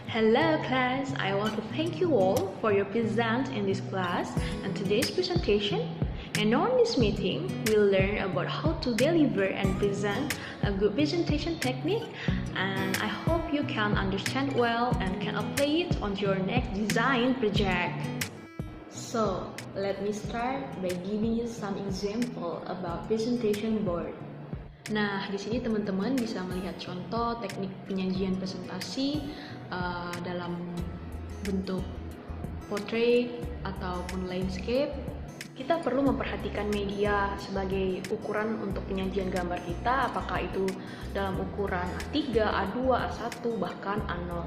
Hello class, I want to thank you all for your presence in this class and today's presentation. And on this meeting, we'll learn about how to deliver and present a good presentation technique, and I hope you can understand well and can apply it on your next design project. So, let me start by giving you some example about presentation board. Nah, di sini teman-teman bisa melihat contoh teknik penyajian presentasi dalam bentuk portrait ataupun landscape. Kita perlu memperhatikan media sebagai ukuran untuk penyajian gambar kita, apakah itu dalam ukuran A3, A2, A1, bahkan A0.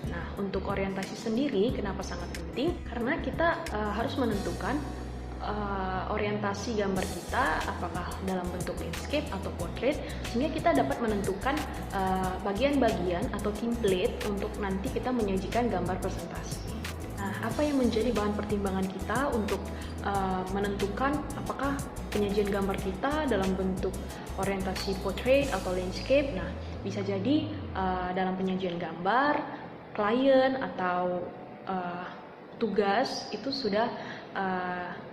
Nah, untuk orientasi sendiri, kenapa sangat penting? Karena kita harus menentukan orientasi gambar kita apakah dalam bentuk landscape atau portrait, sehingga kita dapat menentukan bagian-bagian atau template untuk nanti kita menyajikan gambar presentasi. Nah, apa yang menjadi bahan pertimbangan kita untuk menentukan apakah penyajian gambar kita dalam bentuk orientasi portrait atau landscape? Nah, bisa jadi dalam penyajian gambar, klien atau tugas itu sudah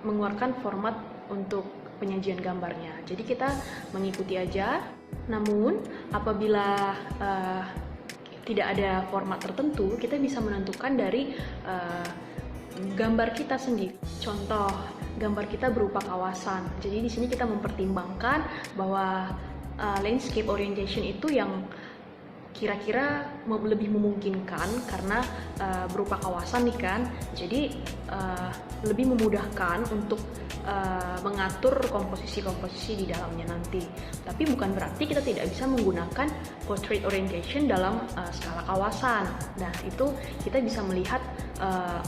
mengeluarkan format untuk penyajian gambarnya. Jadi kita mengikuti aja. Namun apabila tidak ada format tertentu, kita bisa menentukan dari gambar kita sendiri. Contoh, gambar kita berupa kawasan. Jadi di sini kita mempertimbangkan bahwa landscape orientation itu yang kira-kira lebih memungkinkan karena berupa kawasan nih kan, jadi lebih memudahkan untuk mengatur komposisi-komposisi di dalamnya nanti. Tapi bukan berarti kita tidak bisa menggunakan portrait orientation dalam skala kawasan. Nah, itu kita bisa melihat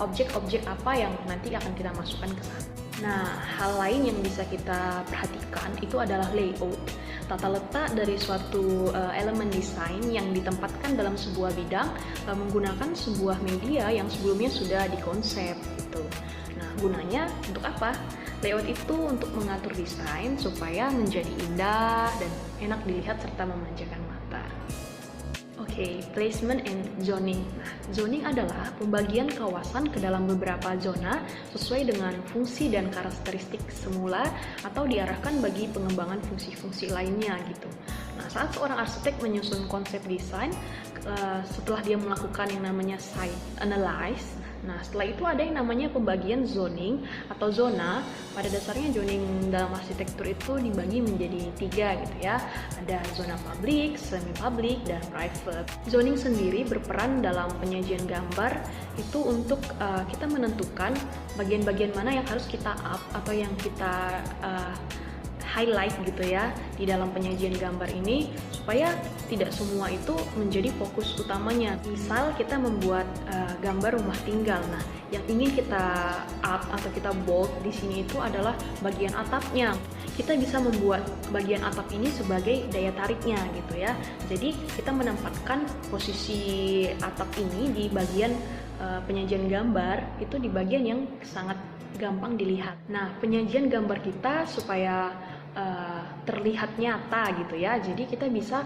objek-objek apa yang nanti akan kita masukkan ke sana. Nah, hal lain yang bisa kita perhatikan itu adalah layout. Tata letak dari suatu elemen desain yang ditempatkan dalam sebuah bidang menggunakan sebuah media yang sebelumnya sudah dikonsep gitu. Nah, gunanya untuk apa? Layout itu untuk mengatur desain supaya menjadi indah dan enak dilihat serta memanjakan mata. Oke, placement and zoning. Nah, zoning adalah pembagian kawasan ke dalam beberapa zona sesuai dengan fungsi dan karakteristik semula atau diarahkan bagi pengembangan fungsi-fungsi lainnya gitu. Nah, saat seorang arsitek menyusun konsep desain, setelah dia melakukan yang namanya site analysis, nah setelah itu ada yang namanya pembagian zoning atau zona. Pada dasarnya zoning dalam arsitektur itu dibagi menjadi 3 gitu ya. Ada zona publik, semi-publik, dan private. Zoning sendiri berperan dalam penyajian gambar itu untuk kita menentukan bagian-bagian mana yang harus kita up atau yang kita highlight gitu ya di dalam penyajian gambar ini, supaya tidak semua itu menjadi fokus utamanya. Misal kita membuat gambar rumah tinggal, nah yang ingin kita up atau kita bold di sini itu adalah bagian atapnya. Kita bisa membuat bagian atap ini sebagai daya tariknya gitu ya. Jadi kita menempatkan posisi atap ini di bagian penyajian gambar itu di bagian yang sangat gampang dilihat. Nah, penyajian gambar kita supaya terlihat nyata gitu ya, jadi kita bisa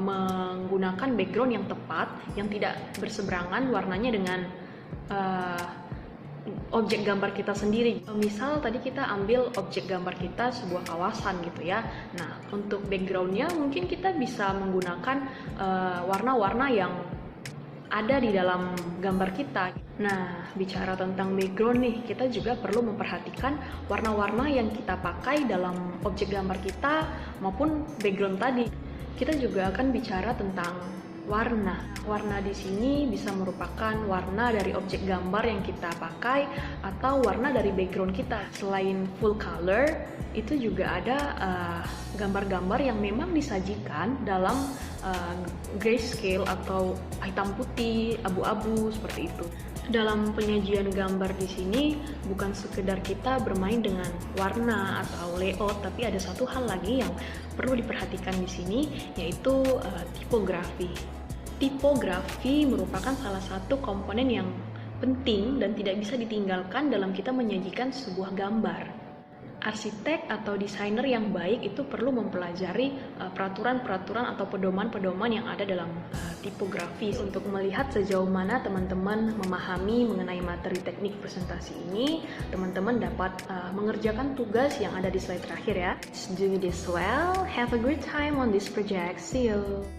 menggunakan background yang tepat, yang tidak berseberangan warnanya dengan objek gambar kita sendiri. Misal tadi kita ambil objek gambar kita sebuah kawasan gitu ya. Nah, untuk backgroundnya mungkin kita bisa menggunakan warna-warna yang ada di dalam gambar kita. Nah, bicara tentang background nih, kita juga perlu memperhatikan warna-warna yang kita pakai dalam objek gambar kita maupun background tadi. Kita juga akan bicara tentang warna. Warna di sini bisa merupakan warna dari objek gambar yang kita pakai atau warna dari background kita. Selain full color, itu juga ada gambar-gambar yang memang disajikan dalam grayscale atau hitam putih, abu-abu seperti itu. Dalam penyajian gambar di sini bukan sekedar kita bermain dengan warna atau layout, tapi ada satu hal lagi yang perlu diperhatikan di sini, yaitu tipografi. Tipografi merupakan salah satu komponen yang penting dan tidak bisa ditinggalkan dalam kita menyajikan sebuah gambar. arsitek atau desainer yang baik itu perlu mempelajari peraturan-peraturan atau pedoman-pedoman yang ada dalam tipografi untuk melihat sejauh mana teman-teman memahami mengenai materi teknik presentasi ini. Teman-teman dapat mengerjakan tugas yang ada di slide terakhir ya. Do this well, have a great time on this project, see you!